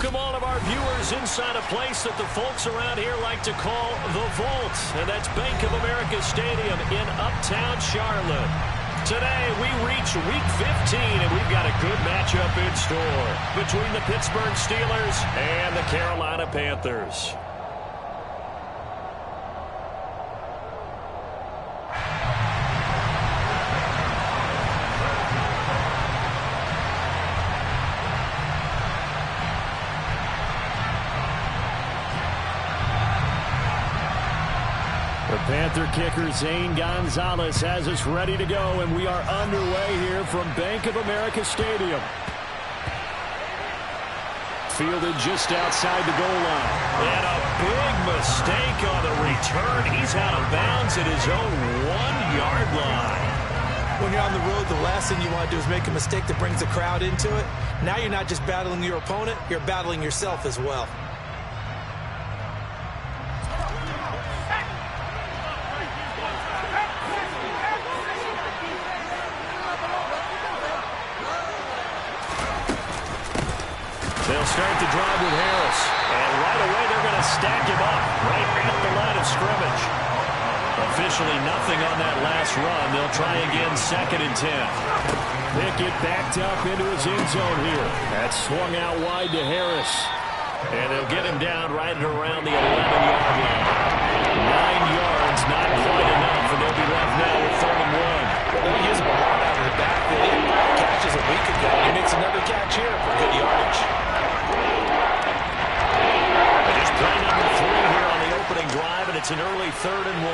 welcome all of our viewers inside a place that the folks around here like to call the Vault, and that's Bank of America Stadium in Uptown Charlotte. Today, we reach Week 15, and we've got a good matchup in store between the Pittsburgh Steelers and the Carolina Panthers. The Panther kicker Zane Gonzalez has us ready to go, and we are underway here from Bank of America Stadium. Fielded just outside the goal line. And a big mistake on the return. He's out of bounds at his own 1-yard line. When you're on the road, the last thing you want to do is make a mistake that brings the crowd into it. Now you're not just battling your opponent, you're battling yourself as well. They'll start the drive with Harris. And right away, they're going to stack him up right at the line of scrimmage. Officially nothing on that last run. They'll try again, 2nd and 10. Pickett backed up into his end zone here. That's swung out wide to Harris. And they'll get him down right around the 11-yard line. 9 yards, not quite enough, and they'll be left now with 3rd and 1. Well, he is a ball out of the backfield. He had 5 catches a week ago. He makes another catch here for good yardage. Play number 3 here on the opening drive, and it's an early 3rd and 1.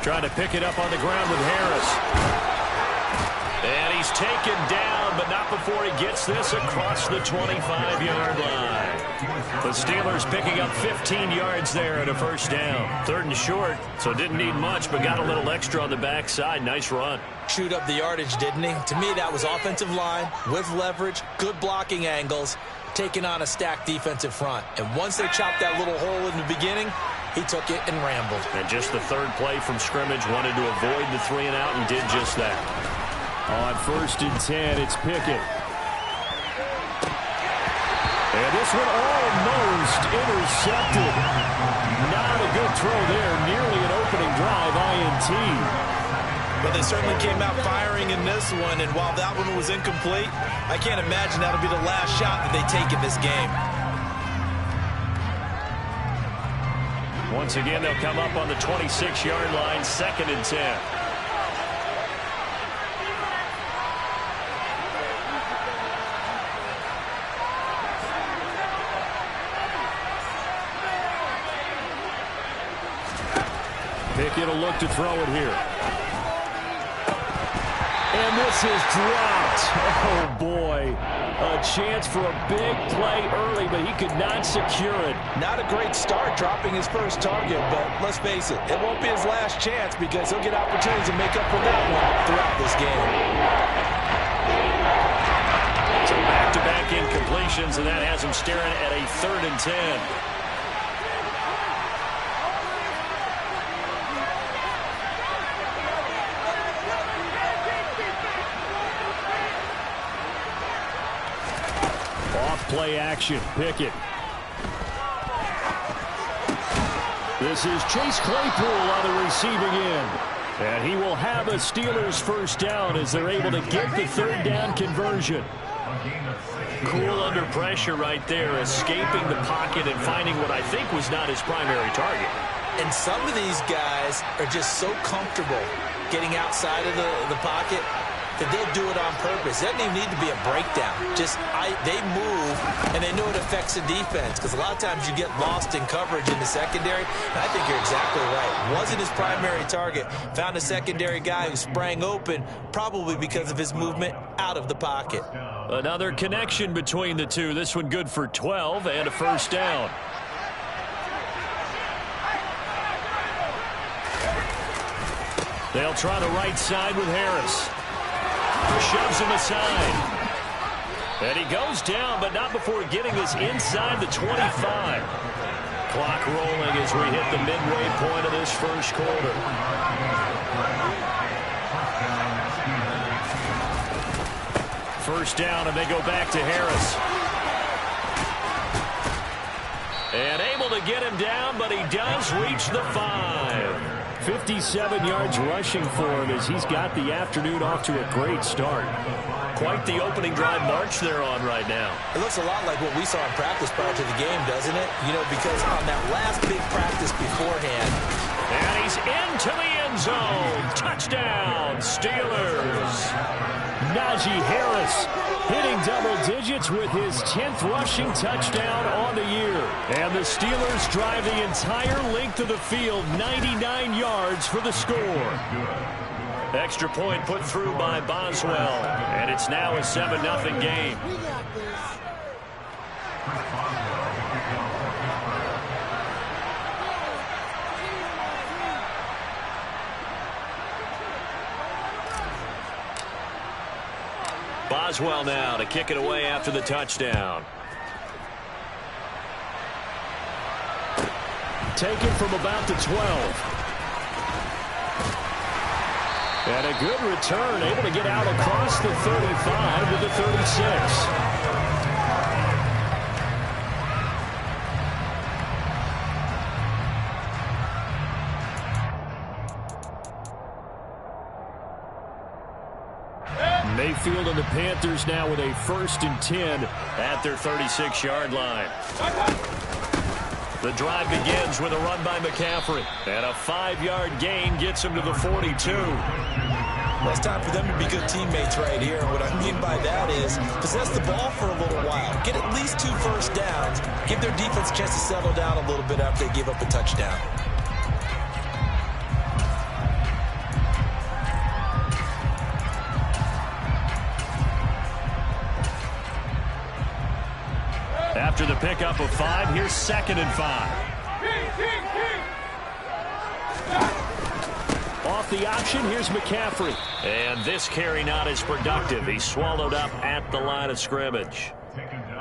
Trying to pick it up on the ground with Harris. And he's taken down, but not before he gets this across the 25-yard line. The Steelers picking up 15 yards there at a 1st down. 3rd and short, so didn't need much, but got a little extra on the backside. Nice run. Chewed up the yardage, didn't he? To me, that was offensive line with leverage, good blocking angles, taking on a stacked defensive front. And once they chopped that little hole in the beginning, he took it and rambled. And just the 3rd play from scrimmage, wanted to avoid the 3 and out and did just that. On 1st and 10, it's Pickett. And this one almost intercepted. Not a good throw there. Nearly an opening drive INT. But they certainly came out firing in this one, and while that one was incomplete, I can't imagine that'll be the last shot that they take in this game. Once again, they'll come up on the 26-yard line, 2nd and 10. Pickett will look to throw it here. And this is dropped. Oh, boy. A chance for a big play early, but he could not secure it. Not a great start dropping his first target, but let's face it, it won't be his last chance because he'll get opportunities to make up for that one throughout this game. So back-to-back incompletions, and that has him staring at a 3rd and 10. Play action. Pickett. This is Chase Claypool on the receiving end. And he will have a Steelers 1st down as they're able to get the 3rd down conversion. Cool under pressure right there, escaping the pocket and finding what I think was not his primary target. And some of these guys are just so comfortable getting outside of the pocket that they'll do it on purpose. It doesn't even need to be a breakdown. They move, and they know it affects the defense because a lot of times you get lost in coverage in the secondary. And I think you're exactly right. Wasn't his primary target. Found a secondary guy who sprang open, probably because of his movement out of the pocket. Another connection between the two. This one good for 12 and a 1st down. They'll try the right side with Harris. Shoves him aside. And he goes down, but not before getting this inside the 25. Clock rolling as we hit the midway point of this first quarter. First down, and they go back to Harris. And able to get him down, but he does reach the 5. 57 yards rushing for him as he's got the afternoon off to a great start. Quite the opening drive march they're on right now. It looks a lot like what we saw in practice prior to the game, doesn't it? You know, because on that last big practice beforehand. And he's into the end zone. Touchdown, Steelers. Najee Harris hitting double digits with his 10th rushing touchdown on the year. And the Steelers drive the entire length of the field, 99 yards for the score. Extra point put through by Boswell, and it's now a 7-0 game. Boswell now to kick it away after the touchdown. Taken from about the 12. And a good return, able to get out across the 35 to the 36. Mayfield and the Panthers now with a 1st and 10 at their 36-yard line. The drive begins with a run by McCaffrey. And a 5-yard gain gets him to the 42. Well, it's time for them to be good teammates right here. And what I mean by that is possess the ball for a little while. Get at least 2 first downs. Give their defense a chance to settle down a little bit after they give up a touchdown. After the pickup of 5, here's 2nd and 5. Off the option, here's McCaffrey. And this carry not as productive. He's swallowed up at the line of scrimmage.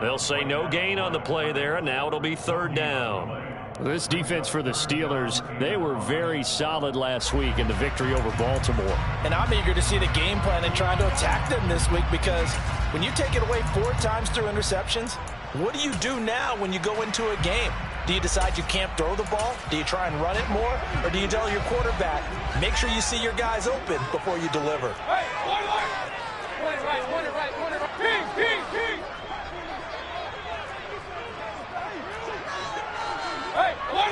They'll say no gain on the play there, and now it'll be 3rd down. This defense for the Steelers, they were very solid last week in the victory over Baltimore. And I'm eager to see the game plan and trying to attack them this week, because when you take it away 4 times through interceptions, what do you do now when you go into a game? Do you decide you can't throw the ball? Do you try and run it more? Or do you tell your quarterback, make sure you see your guys open before you deliver? Hey, one right. Ping. Hey, one.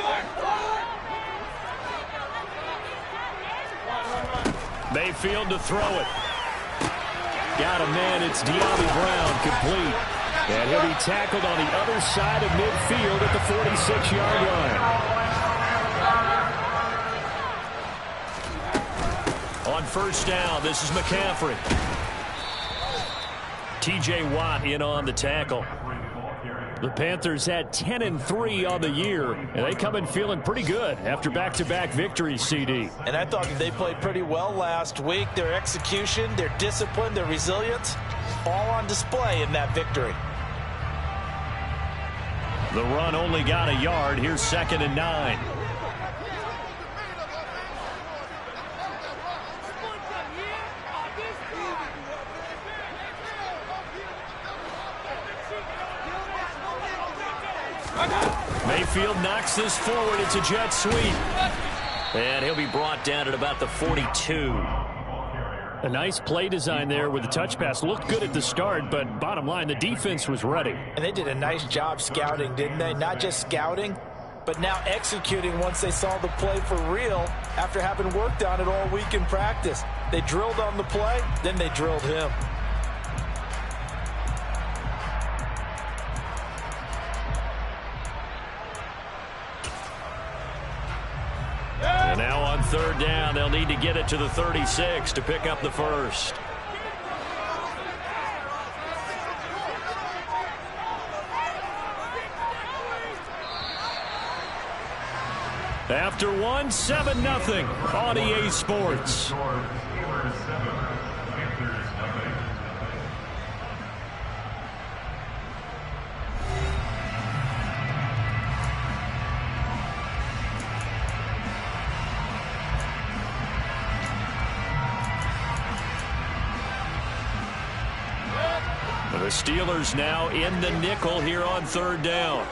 Mayfield to throw it. Got a man, it's De'Ami Brown, complete. And he'll be tackled on the other side of midfield at the 46-yard line. On 1st down, this is McCaffrey. T.J. Watt in on the tackle. The Panthers had 10-3 on the year, and they come in feeling pretty good after back-to-back victories, CD. And I thought that they played pretty well last week. Their execution, their discipline, their resilience, all on display in that victory. The run only got a yard. Here's 2nd and 9. Mayfield knocks this forward. It's a jet sweep. And he'll be brought down at about the 42. A nice play design there with the touch pass. Looked good at the start, but bottom line, the defense was ready. And they did a nice job scouting, didn't they? Not just scouting, but now executing once they saw the play for real after having worked on it all week in practice. They drilled on the play, then they drilled him. And now on 3rd down, they'll need to get it to the 36 to pick up the 1st. After 1, 7-0 on EA Sports. Steelers now in the nickel here on 3rd down.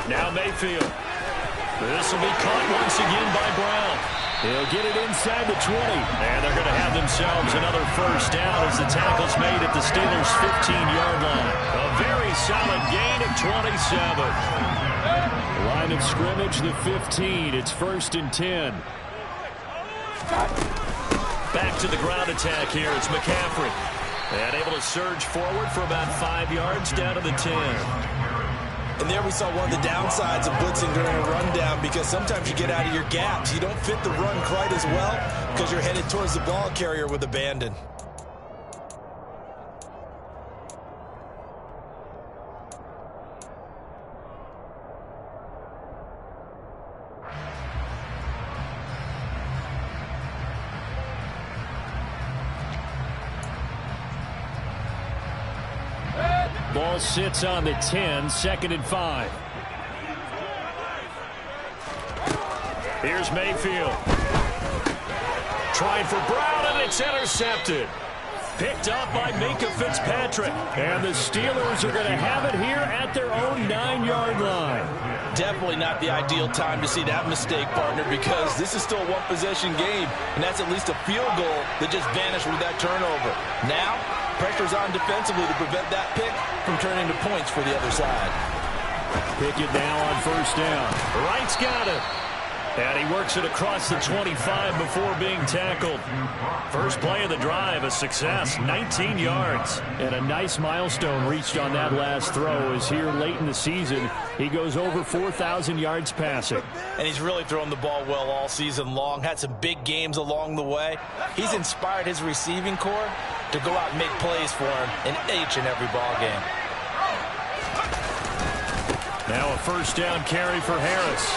Now Mayfield. This will be caught once again by Brown. He'll get it inside the 20. And they're going to have themselves another first down as the tackle's made at the Steelers' 15-yard line. A very solid gain of 27. Line of scrimmage, the 15. It's 1st and 10. Back to the ground attack here. It's McCaffrey. And able to surge forward for about 5 yards down to the 10. And there we saw one of the downsides of blitzing during a rundown, because sometimes you get out of your gaps. You don't fit the run quite as well because you're headed towards the ball carrier with abandon. Ball sits on the 10, 2nd and 5. Here's Mayfield. Trying for Brown, and it's intercepted. Picked up by Minkah Fitzpatrick. And the Steelers are going to have it here at their own 9-yard line. Definitely not the ideal time to see that mistake, partner, because this is still a one-possession game, and that's at least a field goal that just vanished with that turnover. Now, pressure's on defensively to prevent that pick from turning to points for the other side. Pickett now on 1st down. Wright's got it. And he works it across the 25 before being tackled. First play of the drive, a success, 19 yards. And a nice milestone reached on that last throw, as here late in the season, he goes over 4,000 yards passing. And he's really thrown the ball well all season long, had some big games along the way. He's inspired his receiving corps to go out and make plays for him in each and every ball game. Now a 1st down carry for Harris.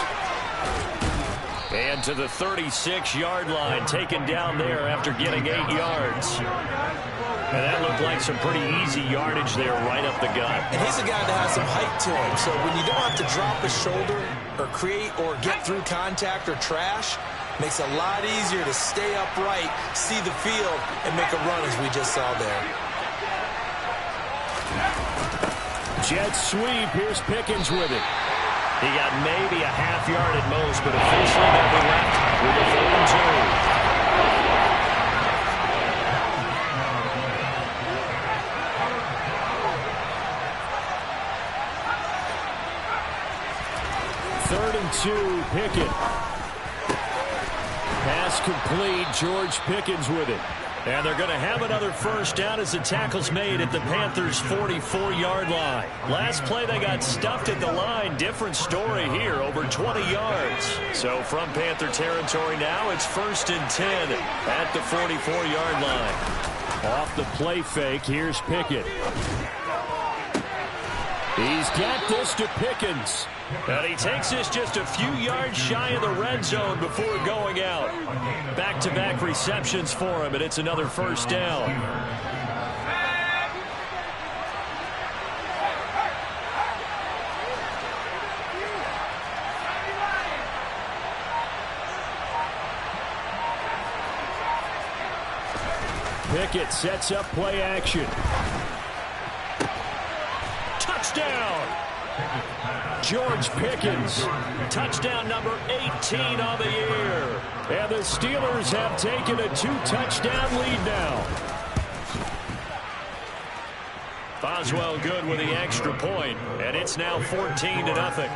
And to the 36-yard line, taken down there after getting 8 yards. And that looked like some pretty easy yardage there right up the gut. And he's a guy that has some height to him, so when you don't have to drop a shoulder or create or get through contact or trash, makes it a lot easier to stay upright, see the field, and make a run as we just saw there. Jet sweep. Here's Pickens with it. He got maybe a half yard at most, but officially they'll be left with a 4 and 2. 3rd and 2, Pickett. Pass complete, George Pickens with it. And they're going to have another first down as the tackle's made at the Panthers' 44-yard line. Last play, they got stuffed at the line. Different story here, over 20 yards. So from Panther territory now, it's 1st and 10 at the 44-yard line. Off the play fake, here's Pickett. He's got this to Pickens. And he takes this just a few yards shy of the red zone before going out. Back-to-back receptions for him, and it's another first down. Pickett sets up play action. Touchdown! George Pickens, touchdown number 18 on the year. And the Steelers have taken a 2-touchdown lead now. Boswell good with the extra point, and it's now 14-0.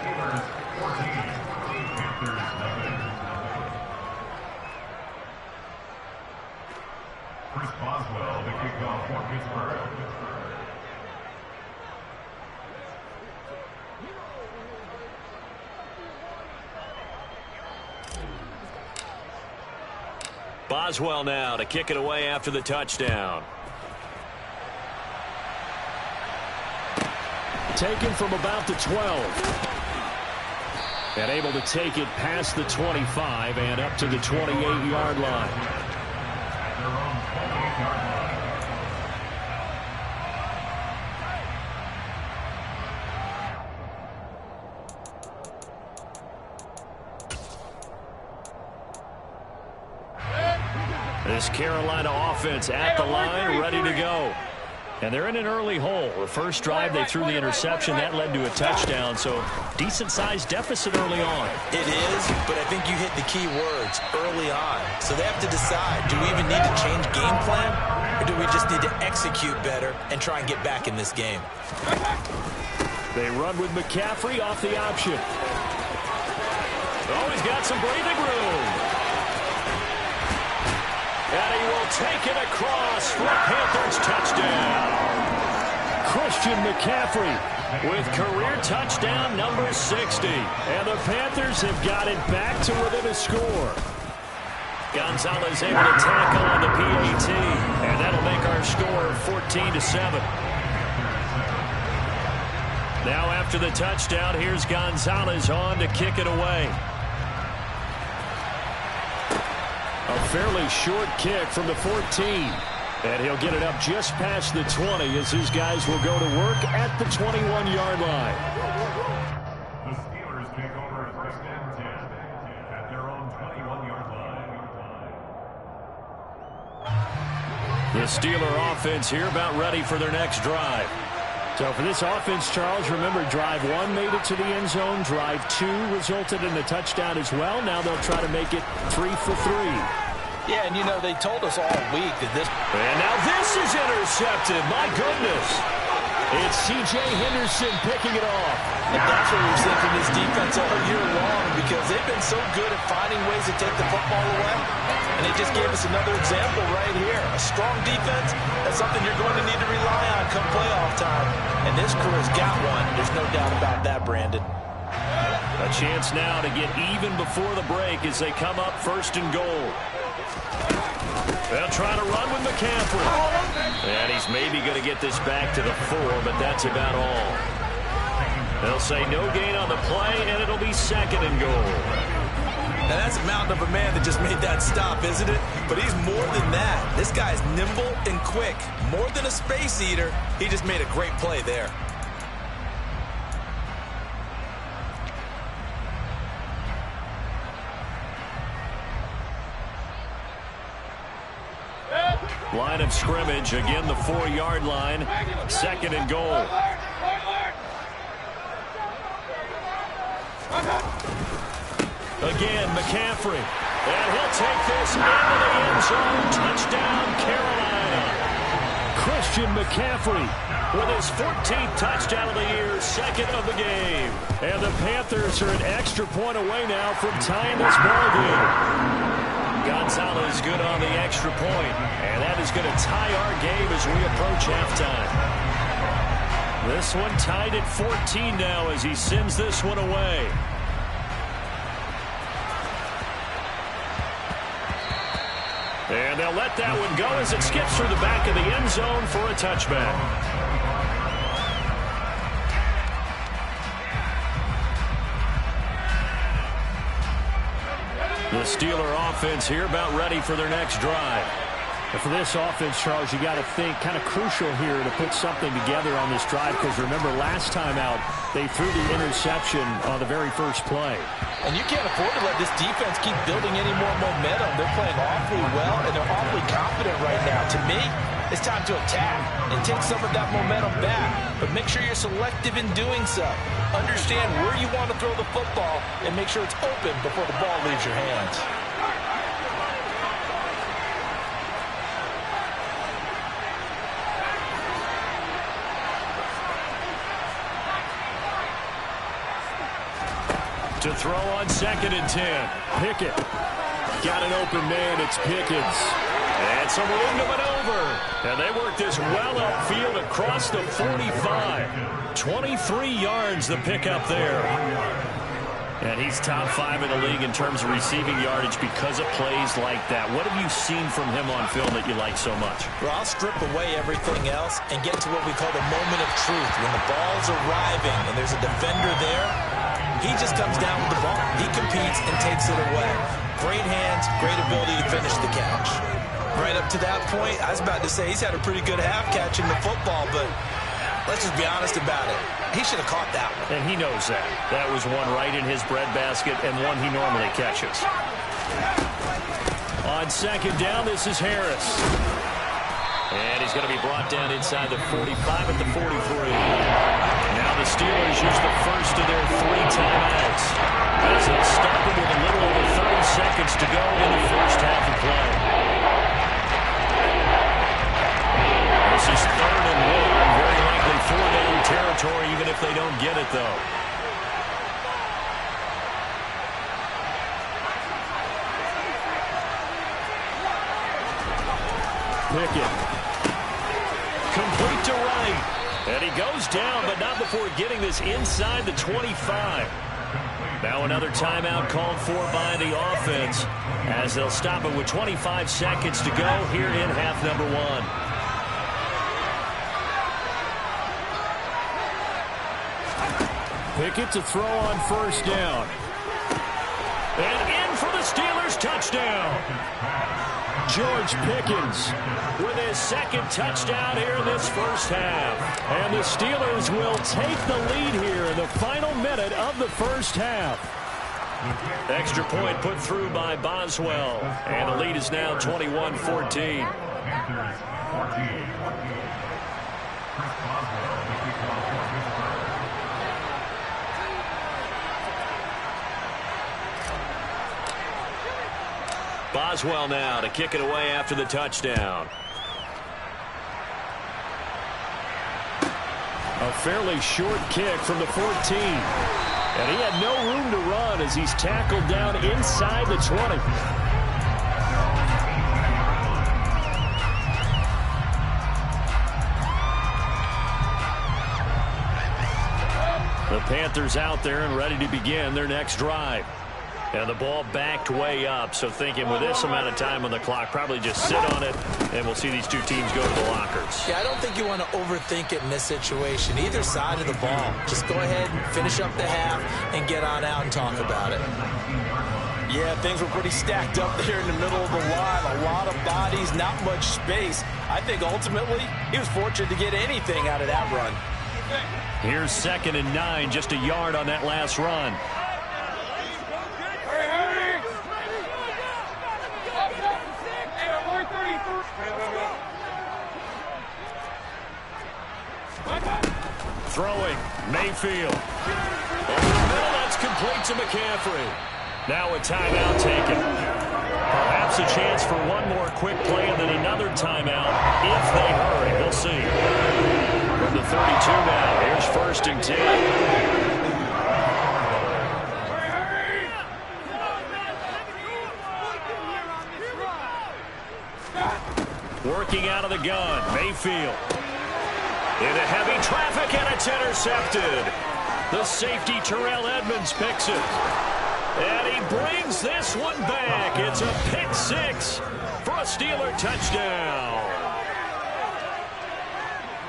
Chris Boswell, the kickoff for Pittsburgh. Boswell now to kick it away after the touchdown. Taken from about the 12. And able to take it past the 25 and up to the 28-yard line. This Carolina offense at the line, ready to go. And they're in an early hole. The first drive, they threw the interception. That led to a touchdown, so decent-sized deficit early on. It is, but I think you hit the key words, early on. So they have to decide, do we even need to change game plan, or do we just need to execute better and try and get back in this game? They run with McCaffrey off the option. Oh, he's got some breathing room. And he will take it across for a Panthers touchdown. Christian McCaffrey with career touchdown number 60. And the Panthers have got it back to within a score. Gonzalez able to tackle on the PAT. And that'll make our score 14-7. Now after the touchdown, here's Gonzalez on to kick it away. A fairly short kick from the 14. And he'll get it up just past the 20 as his guys will go to work at the 21-yard line. The Steelers take over at first and 10 at their own 21-yard line. The Steeler offense here about ready for their next drive. So for this offense, Charles, remember drive 1 made it to the end zone. Drive 2 resulted in a touchdown as well. Now they'll try to make it 3 for 3. Yeah, and you know, they told us all week that this... And now this is intercepted. My goodness. It's C.J. Henderson picking it off. And that's what we've seen from this defense all year long, because they've been so good at finding ways to take the football away. And they just gave us another example right here. A strong defense, that's something you're going to need to rely on come playoff time. And this crew has got one. There's no doubt about that, Brandon. A chance now to get even before the break as they come up first and goal. They'll try to run with McCaffrey. And he's maybe going to get this back to the 4, but that's about all. They'll say no gain on the play, and it'll be second and goal. Now, that's a mountain of a man that just made that stop, isn't it? But he's more than that. This guy's nimble and quick. More than a space eater. He just made a great play there. Line of scrimmage, again the 4-yard line. Second and goal. Again, McCaffrey. And he'll take this into the end zone. Touchdown, Carolina. Christian McCaffrey with his 14th touchdown of the year, second of the game. And the Panthers are an extra point away now from tying this ball game. Gonzalez good on the extra point, and that is going to tie our game as we approach halftime. This one tied at 14 now as he sends this one away. And they'll let that one go as it skips through the back of the end zone for a touchback. The Steeler offense here about ready for their next drive. And for this offense, Charles, you got to think kind of crucial here to put something together on this drive, because remember last time out they threw the interception on the very first play. And you can't afford to let this defense keep building any more momentum. They're playing awfully well, and they're awfully confident right now. To me, it's time to attack and take some of that momentum back. But make sure you're selective in doing so. Understand where you want to throw the football and make sure it's open before the ball leaves your hands. To throw on second and 10. Pickett. Got an open man. It's Pickens. And some room to maneuver. And they work this well upfield across the 45. 23 yards the pickup there. And he's top 5 in the league in terms of receiving yardage because of plays like that. What have you seen from him on film that you like so much? Well, I'll strip away everything else and get to what we call the moment of truth. When the ball's arriving and there's a defender there, he just comes down with the ball. He competes and takes it away. Great hands, great ability to finish the catch. Right up to that point, I was about to say he's had a pretty good half catching the football, but let's just be honest about it. He should have caught that one. And he knows that. That was one right in his breadbasket and one he normally catches. On second down, this is Harris. And he's going to be brought down inside the 45 at the 43. Now the Steelers use the first of their 3 timeouts, as they'll stop it with a little over 30 seconds to go in the first half of play. This is 3rd and 1, very likely 4-down territory, even if they don't get it, though. Pickett. Complete to Wright. And he goes down, but not before getting this inside the 25. Now another timeout called for by the offense, as they'll stop it with 25 seconds to go here in half number 1. Pickett to throw on first down. And in for the Steelers touchdown. George Pickens With his second touchdown here in this first half. And the Steelers will take the lead here in the final minute of the first half. Extra point put through by Boswell. And the lead is now 21-14. Boswell now to kick it away after the touchdown. A fairly short kick from the 14. And he had no room to run as he's tackled down inside the 20. The Panthers out there and ready to begin their next drive. And the ball backed way up, so thinking with this amount of time on the clock, probably just sit on it, and we'll see these two teams go to the lockers. Yeah, I don't think you want to overthink it in this situation, either side of the ball. Just go ahead and finish up the half and get on out and talk about it. Yeah, things were pretty stacked up there in the middle of the line. A lot of bodies, not much space. I think ultimately he was fortunate to get anything out of that run. Here's 2nd and 9, just a yard on that last run. Throwing, Mayfield. Over the middle, that's complete to McCaffrey. Now a timeout taken. Perhaps a chance for one more quick play and then another timeout if they hurry. We'll see. From the 32 now, here's 1st and 10. Working out of the gun, Mayfield. Into heavy traffic, and it's intercepted. The safety, Terrell Edmonds, picks it. And he brings this one back. It's a pick 6 for a Steeler touchdown.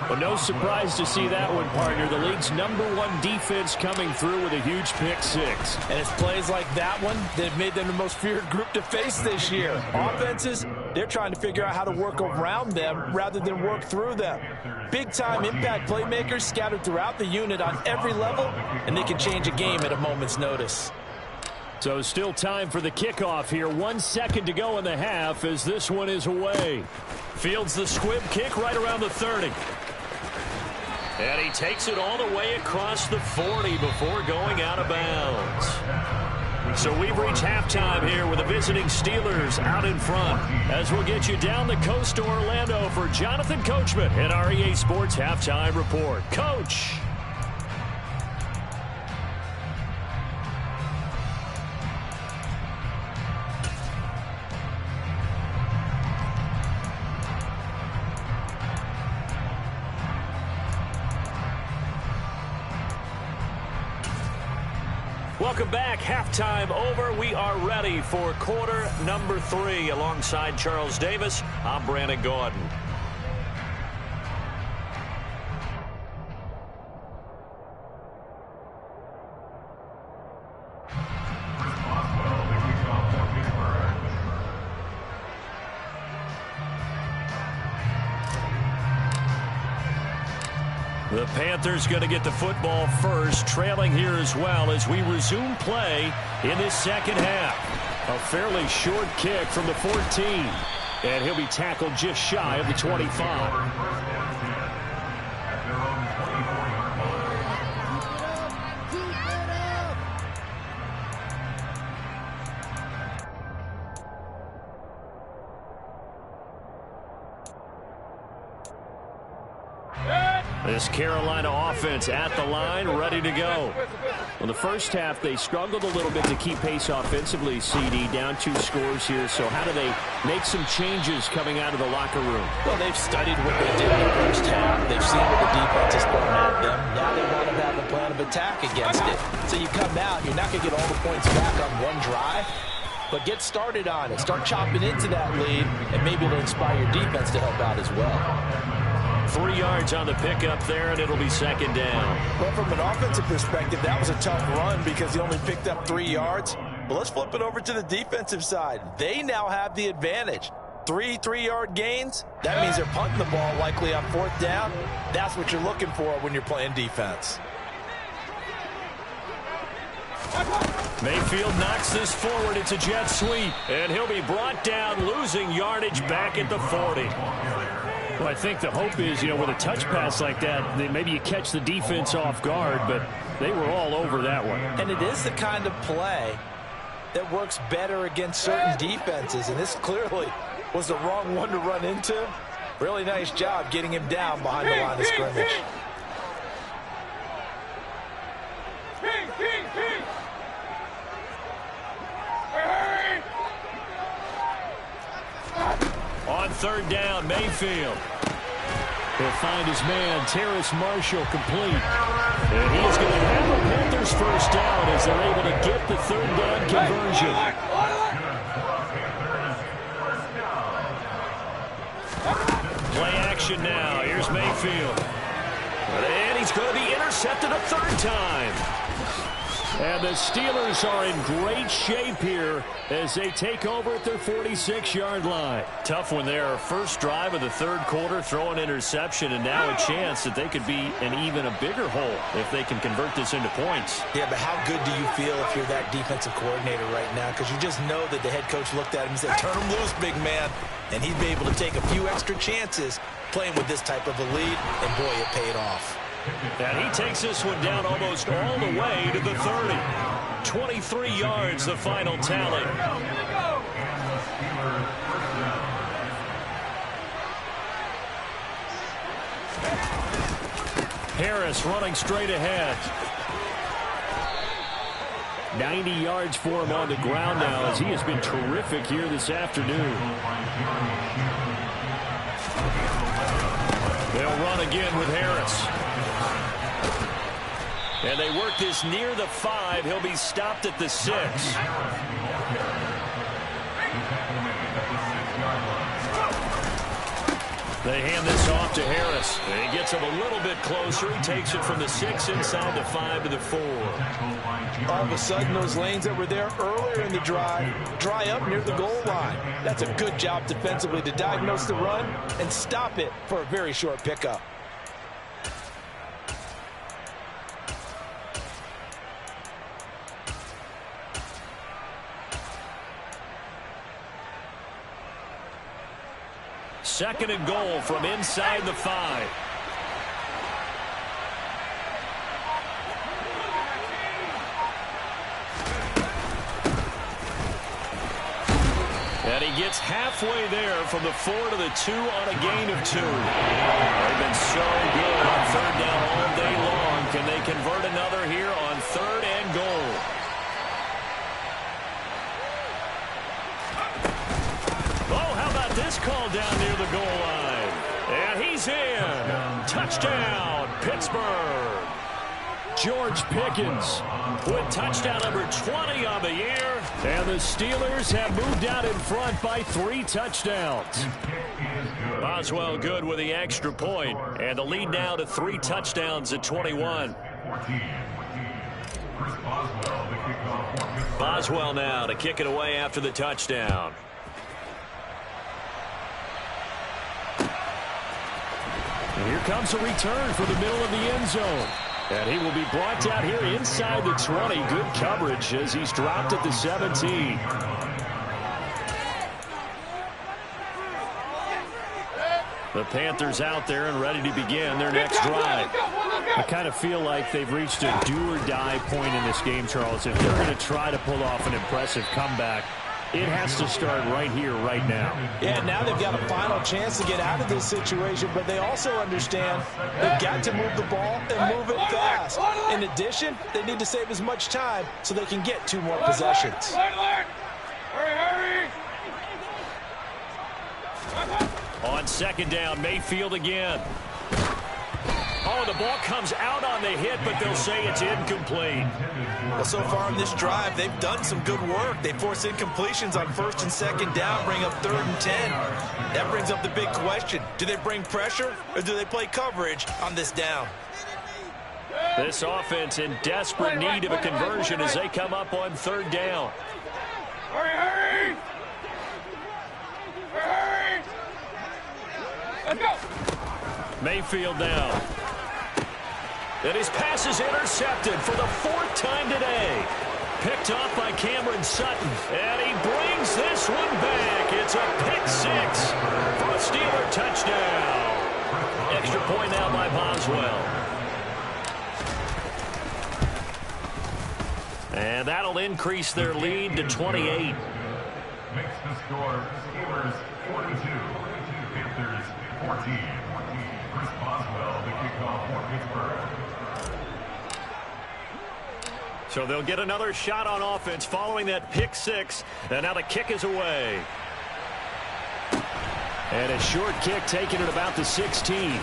Well, no surprise to see that one, partner. The league's #1 defense coming through with a huge pick 6. And it's plays like that one that have made them the most feared group to face this year. Offenses, they're trying to figure out how to work around them rather than work through them. Big-time impact playmakers scattered throughout the unit on every level, and they can change a game at a moment's notice. So still time for the kickoff here. 1 second to go in the half as this one is away. Fields the squib kick right around the 30. And he takes it all the way across the 40 before going out of bounds. So we've reached halftime here with the visiting Steelers out in front. As we'll get you down the coast to Orlando for Jonathan Coachman and our EA Sports Halftime Report. Coach. Welcome back. Halftime over. We are ready for quarter number 3. Alongside Charles Davis, I'm Brandon Gaudin. The Panthers going to get the football first, trailing here as well as we resume play in this second half. A fairly short kick from the 14. And he'll be tackled just shy of the 25. This Carolina offense at the line, ready to go. Well, the first half, they struggled a little bit to keep pace offensively, CD, down 2 scores here. So how do they make some changes coming out of the locker room? Well, they've studied what they did in the first half. They've seen what the defense has thrown at them. Now they want to have a plan of attack against it. So you come out, you're not going to get all the points back on one drive, but get started on it. Start chopping into that lead, and maybe it'll inspire your defense to help out as well. 3 yards on the pickup there, and it'll be second down. Well, from an offensive perspective, that was a tough run because he only picked up 3 yards. But let's flip it over to the defensive side. They now have the advantage. 3 3-yard gains. That means they're punting the ball likely on 4th down. That's what you're looking for when you're playing defense. Mayfield knocks this forward. It's a jet sweep, and he'll be brought down, losing yardage back at the 40. Well, I think the hope is, with a touch pass like that, maybe you catch the defense off guard, but they were all over that one. And it is the kind of play that works better against certain defenses, and this clearly was the wrong one to run into. Really nice job getting him down behind the line of scrimmage. On 3rd down, Mayfield. He'll find his man, Terrace Marshall, complete. And he is going to have the Panthers first down as they're able to get the 3rd down conversion. Play action now. Here's Mayfield. And he's going to be intercepted a 3rd time. And the Steelers are in great shape here as they take over at their 46-yard line. Tough one there. First drive of the 3rd quarter, throw an interception, and now a chance that they could be in even a bigger hole if they can convert this into points. Yeah, but how good do you feel if you're that defensive coordinator right now? Because you just know that the head coach looked at him and said, turn him loose, big man. And he'd be able to take a few extra chances playing with this type of a lead, and boy, it paid off. And he takes this one down almost all the way to the 30. 23 yards, the final tally. Harris running straight ahead. 90 yards for him on the ground now as he has been terrific here this afternoon. They'll run again with Harris. And they work this near the 5. He'll be stopped at the 6. They hand this off to Harris. And he gets him a little bit closer. He takes it from the 6 inside the 5 to the 4. All of a sudden, those lanes that were there earlier in the drive dry up near the goal line. That's a good job defensively to diagnose the run and stop it for a very short pickup. Second and goal from inside the 5. And he gets halfway there from the 4 to the 2 on a gain of 2. They've been so good on 3rd down all day long. Can they convert another here on 3rd and goal? Oh, how about this call down near the goal line? And he's in. Touchdown, Pittsburgh. George Pickens with touchdown number 20 on the year. And the Steelers have moved out in front by 3 touchdowns. Boswell good with the extra point. And the lead now to 3 touchdowns at 21. Boswell now to kick it away after the And here comes a return for the middle of the end zone. And he will be brought down here inside the 20. Good coverage as he's dropped at the 17. The Panthers out there and ready to begin their next drive. I kind of feel like they've reached a do-or-die point in this game, Charles. If they're going to try to pull off an impressive comeback, it has to start right here, right now. Yeah, now they've got a final chance to get out of this situation, but they also understand they've got to move the ball and move it fast. In addition, they need to save as much time so they can get 2 more possessions. On second down, Mayfield again. Oh, the ball comes out on the hit, but they'll say it's incomplete. Well, so far on this drive, they've done some good work. They force incompletions on first and second down, bring up 3rd and 10. That brings up the big question. Do they bring pressure or do they play coverage on this down? This offense in desperate need of a conversion as they come up on 3rd down. Hurry! Let's go! Mayfield now. And his pass is intercepted for the 4th time today. Picked off by Cameron Sutton. And he brings this one back. It's a pick 6 for a Steeler touchdown. Extra point now by Boswell. And that'll increase their lead to 28. Makes the score Steelers 42, Panthers 14. Chris Boswell, the kickoff for Pittsburgh. So they'll get another shot on offense following that pick 6. And now the kick is away. And a short kick taken at about the 16.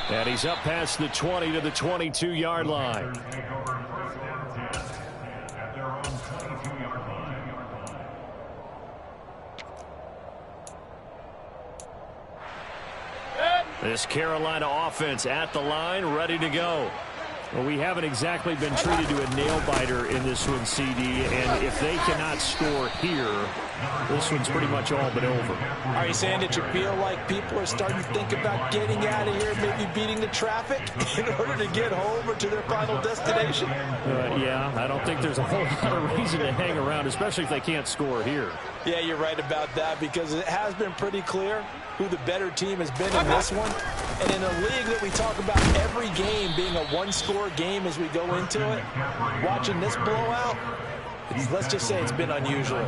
And he's up past the 20 to the 22-yard line. This Carolina offense at the line, ready to go. Well, we haven't exactly been treated to a nail-biter in this one, CD, and if they cannot score here, this one's pretty much all but over. Are you saying that you feel like people are starting to think about getting out of here, maybe beating the traffic in order to get home or to their final destination? Yeah, I don't think there's a whole lot of reason to hang around, especially if they can't score here. Yeah, you're right about that because it has been pretty clear who the better team has been in this one. And in a league that we talk about every game being a one-score game as we go into it, watching this blowout, let's just say it's been unusual.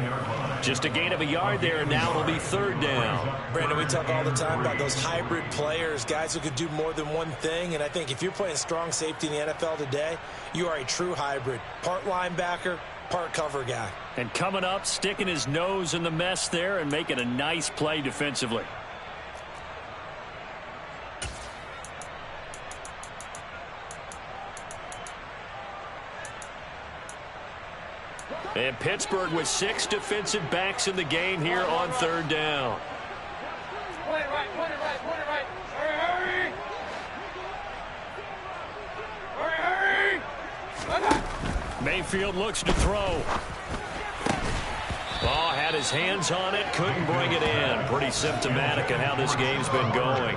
Just a gain of a yard there, and now it'll be 3rd down. Brandon, we talk all the time about those hybrid players, guys who could do more than one thing. And I think if you're playing strong safety in the NFL today, you are a true hybrid. Part linebacker, part cover guy. And coming up, sticking his nose in the mess there and making a nice play defensively. And Pittsburgh with 6 defensive backs in the game here on 3rd down. Point it right. Hurry! Mayfield looks to throw. Oh, had his hands on it, couldn't bring it in. Pretty symptomatic of how this game's been going.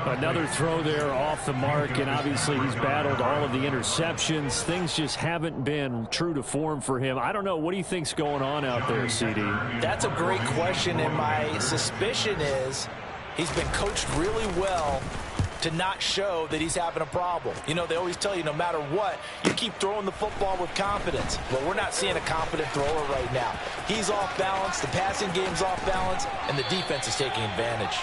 Another throw there off the mark, and obviously he's battled all of the interceptions. Things just haven't been true to form for him. I don't know. What do you think's going on out there, CD? That's a great question, and my suspicion is he's been coached really well to not show that he's having a problem. You know, they always tell you no matter what, you keep throwing the football with confidence. Well, we're not seeing a confident thrower right now. He's off balance, the passing game's off balance, and the defense is taking advantage.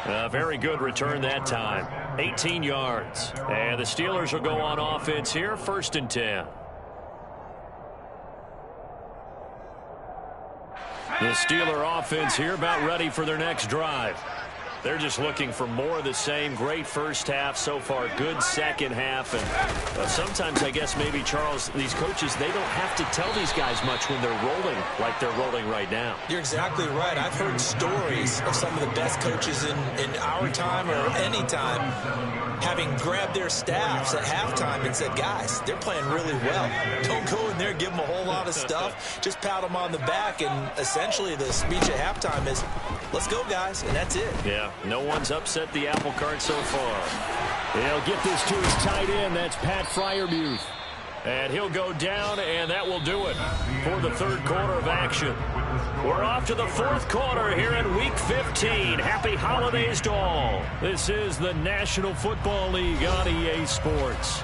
A very good return that time. 18 yards. And the Steelers will go on offense here, 1st and 10. The Steeler offense here about ready for their next drive. They're just looking for more of the same. Great first half so far. Good second half. And sometimes, I guess, maybe, Charles, these coaches, they don't have to tell these guys much when they're rolling like they're rolling right now. You're exactly right. I've heard stories of some of the best coaches in our time or any time having grabbed their staffs at halftime and said, guys, they're playing really well. Don't go in there and give them a whole lot of stuff. Just pat them on the back. And essentially the speech at halftime is, let's go, guys, and that's it. Yeah, no one's upset the apple cart so far. They'll get this to his tight end. That's Pat Freiermuth. And he'll go down, and that will do it for the third quarter of action. We're off to the fourth quarter here in Week 15. Happy holidays to all. This is the National Football League on EA Sports.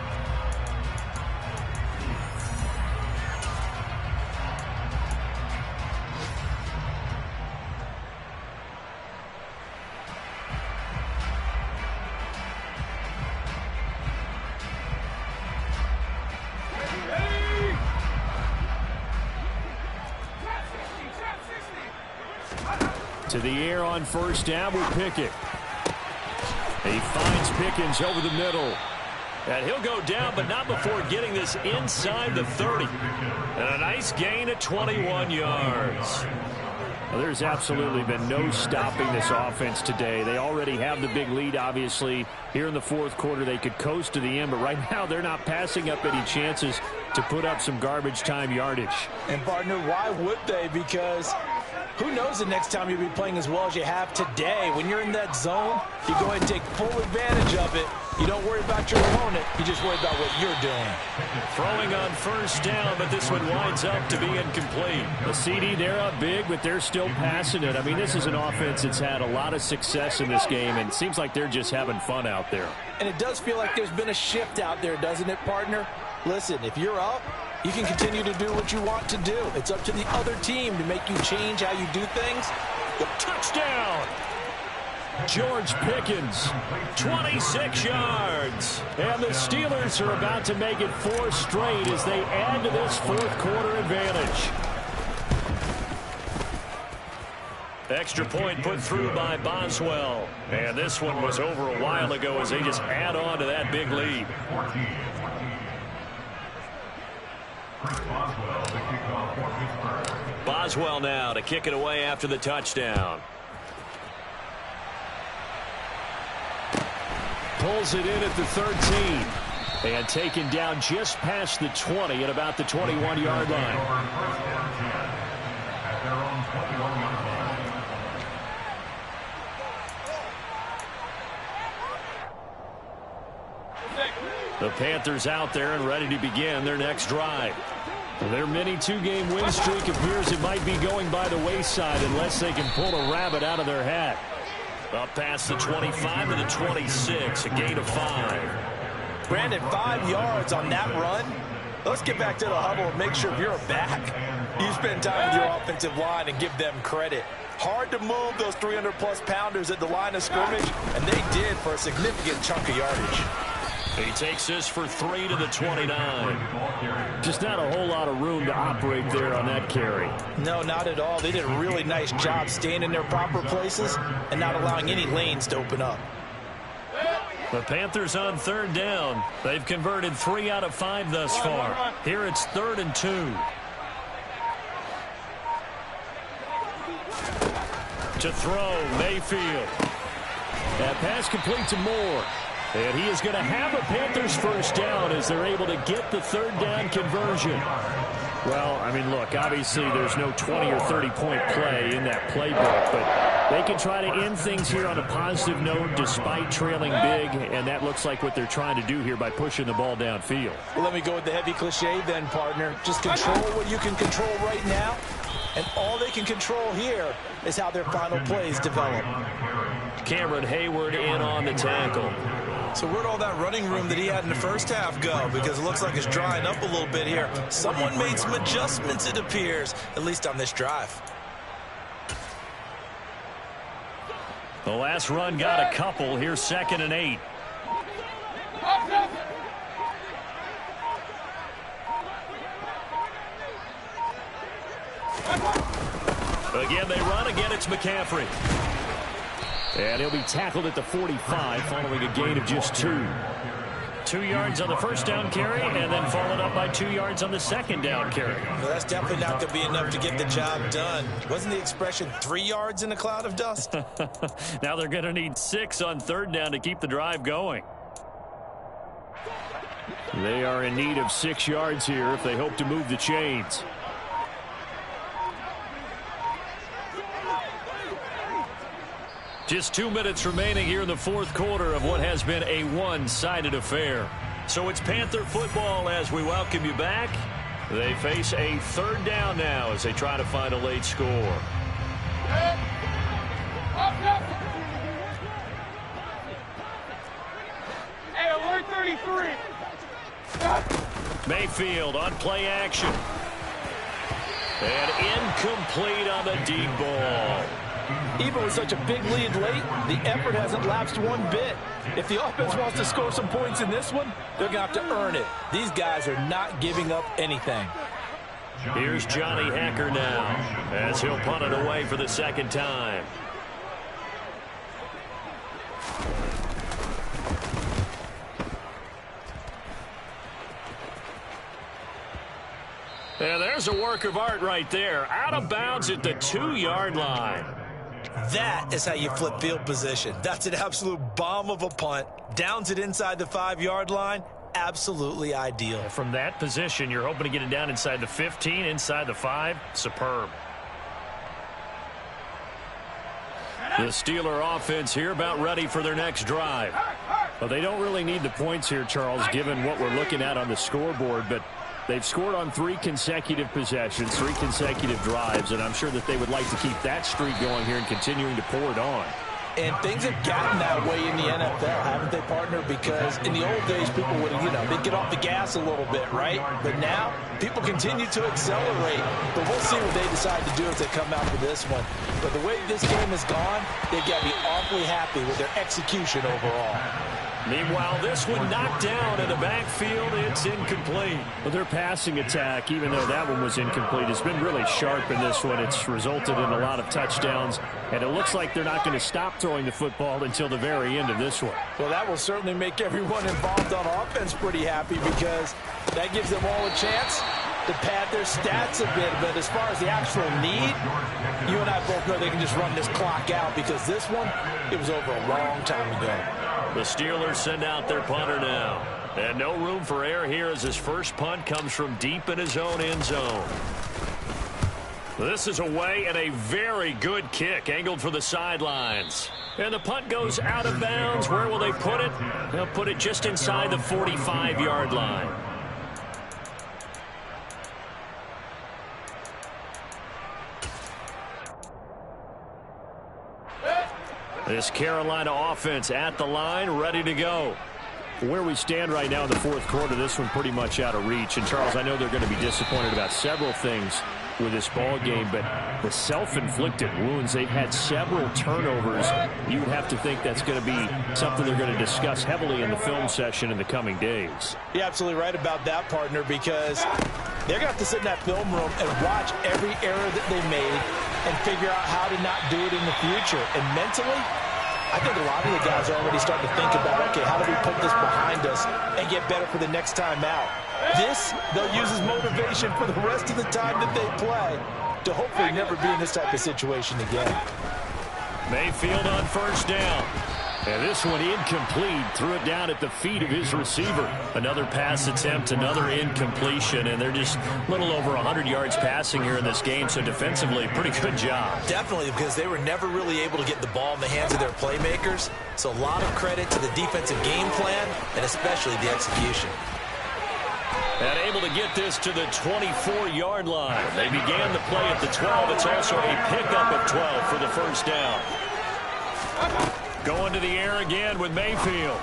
To the air on first down with Pickett. He finds Pickens over the middle. And he'll go down, but not before getting this inside the 30. And a nice gain at 21 yards. Well, there's absolutely been no stopping this offense today. They already have the big lead, obviously. Here in the fourth quarter, they could coast to the end, but right now they're not passing up any chances to put up some garbage time yardage. And, partner, why would they? Because who knows the next time you'll be playing as well as you have today. When you're in that zone, you go ahead and take full advantage of it. You don't worry about your opponent. You just worry about what you're doing. Throwing on first down, but this one winds up to be incomplete. The CD, they're up big, but they're still passing it. I mean, this is an offense that's had a lot of success in this game, and it seems like they're just having fun out there. And it does feel like there's been a shift out there, doesn't it, partner? Listen, if you're up, you can continue to do what you want to do. It's up to the other team to make you change how you do things. The touchdown! George Pickens, 26 yards. And the Steelers are about to make it 4 straight as they add to this fourth quarter advantage. Extra point put through by Boswell. And this one was over a while ago as they just add on to that big lead. Boswell now to kick it away after the touchdown. Pulls it in at the 13. And taken down just past the 20 at about the 21-yard line. The Panthers out there and ready to begin their next drive. Their mini 2-game win streak appears it might be going by the wayside unless they can pull a rabbit out of their hat. Up past the 25 to the 26, a gain of 5. Brandon, 5 yards on that run. Let's get back to the huddle and make sure if you're back, you spend time with your offensive line and give them credit. Hard to move those 300-plus pounders at the line of scrimmage, and they did for a significant chunk of yardage. He takes this for 3 to the 29. Just not a whole lot of room to operate there on that carry. No, not at all. They did a really nice job staying in their proper places and not allowing any lanes to open up. The Panthers on third down. They've converted 3 out of 5 thus far. Here it's 3rd and 2. To throw, Mayfield. That pass complete to Moore. And he is going to have a Panthers first down as they're able to get the third down conversion. Well, I mean, look, obviously there's no 20 or 30-point play in that playbook, but they can try to end things here on a positive note despite trailing big, and that looks like what they're trying to do here by pushing the ball downfield. Well, let me go with the heavy cliche then, partner. Just control what you can control right now, and all they can control here is how their final plays develop. Cameron Hayward in on the tackle. So where'd all that running room that he had in the first half go? Because it looks like it's drying up a little bit here. Someone made some adjustments, it appears, at least on this drive. The last run got a couple. Here's 2nd and 8. Again, they run. Again, it's McCaffrey. And he'll be tackled at the 45 following a gain of just 2. 2 yards on the first down carry and then followed up by 2 yards on the second down carry. Well, that's definitely not going to be enough to get the job done. Wasn't the expression 3 yards in a cloud of dust? Now they're going to need 6 on third down to keep the drive going. They are in need of 6 yards here if they hope to move the chains. Just 2 minutes remaining here in the fourth quarter of what has been a one-sided affair. So it's Panther football as we welcome you back. They face a third down now as they try to find a late score. Hey, alert 33. Mayfield on play action. And incomplete on the deep ball. Even with such a big lead late, the effort hasn't lapsed one bit. If the offense wants to score some points in this one, they're going to have to earn it. These guys are not giving up anything. Here's Johnny Hekker now as he'll punt it away for the second time. And there's a work of art right there. Out of bounds at the 2-yard line. That is how you flip field position. That's an absolute bomb of a punt. Downs it inside the 5-yard line. Absolutely ideal. From that position, you're hoping to get it down inside the 15, inside the 5. Superb. The Steeler offense here about ready for their next drive. Well, they don't really need the points here, Charles, given what we're looking at on the scoreboard, but they've scored on 3 consecutive possessions, 3 consecutive drives, and I'm sure that they would like to keep that streak going here and continuing to pour it on. And things have gotten that way in the NFL, haven't they, partner? Because in the old days, people would, they'd get off the gas a little bit, right? But now, people continue to accelerate. But we'll see what they decide to do as they come out for this one. But the way this game has gone, they've got to be awfully happy with their execution overall. Meanwhile, this one knocked down in the backfield. It's incomplete. Well, their passing attack, even though that one was incomplete, has been really sharp in this one. It's resulted in a lot of touchdowns, and it looks like they're not going to stop throwing the football until the very end of this one. Well, that will certainly make everyone involved on offense pretty happy because that gives them all a chance to pad their stats a bit. But as far as the actual need, you and I both know they can just run this clock out because this one, it was over a long time ago. The Steelers send out their punter now. And no room for error here as his first punt comes from deep in his own end zone. This is away and a very good kick angled for the sidelines. And the punt goes out of bounds. Where will they put it? They'll put it just inside the 45-yard line. This Carolina offense at the line, ready to go. Where we stand right now in the fourth quarter, this one pretty much out of reach. And, Charles, I know they're going to be disappointed about several things with this ball game, but the self-inflicted wounds, they've had several turnovers. You would have to think that's going to be something they're going to discuss heavily in the film session in the coming days. You're absolutely right about that, partner, because they're going to have to sit in that film room and watch every error that they made and figure out how to not do it in the future. And mentally, I think a lot of the guys are already starting to think about, okay, how do we put this behind us and get better for the next time out? This, they'll use as motivation for the rest of the time that they play to hopefully never be in this type of situation again. Mayfield on first down. And this one incomplete. Threw it down at the feet of his receiver. Another pass attempt, another incompletion, and they're just a little over 100 yards passing here in this game, so defensively, pretty good job. Definitely, because they were never really able to get the ball in the hands of their playmakers. So a lot of credit to the defensive game plan and especially the execution. And able to get this to the 24-yard line. They began the play at the 12. It's also a pickup of 12 for the first down. Going to the air again with Mayfield.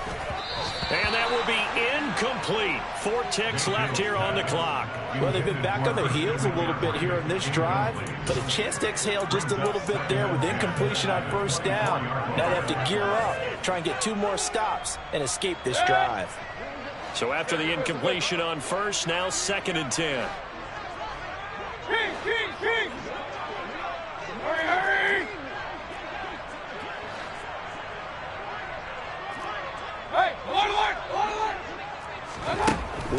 And that will be incomplete. 4 ticks left here on the clock. Well, they've been back on their heels a little bit here in this drive, but a chance to exhale just a little bit there with incompletion on first down. Now they have to gear up, try and get 2 more stops, and escape this drive. So after the incompletion on first, now 2nd and 10. Hurry, hurry! Hey, alert!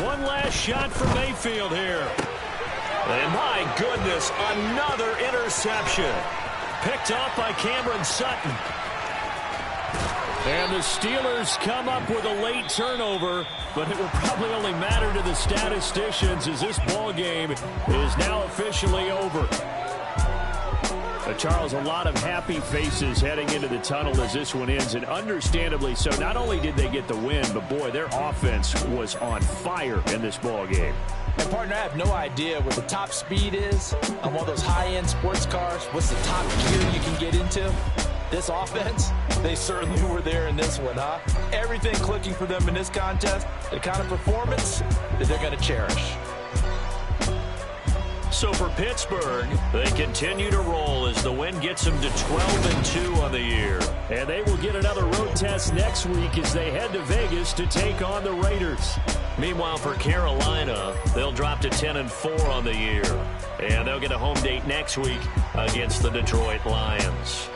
One last shot for Mayfield here. And my goodness, another interception. Picked off by Cameron Sutton. And the Steelers come up with a late turnover, but it will probably only matter to the statisticians as this ball game is now officially over. Charles, a lot of happy faces heading into the tunnel as this one ends, and understandably so. Not only did they get the win, but boy, their offense was on fire in this ball game. And partner, I have no idea what the top speed is on one of those high-end sports cars. What's the top gear you can get into? This offense, they certainly were there in this one, huh? Everything clicking for them in this contest, the kind of performance that they're going to cherish. So for Pittsburgh, they continue to roll as the win gets them to 12-2 on the year. And they will get another road test next week as they head to Vegas to take on the Raiders. Meanwhile, for Carolina, they'll drop to 10-4 on the year. And they'll get a home date next week against the Detroit Lions.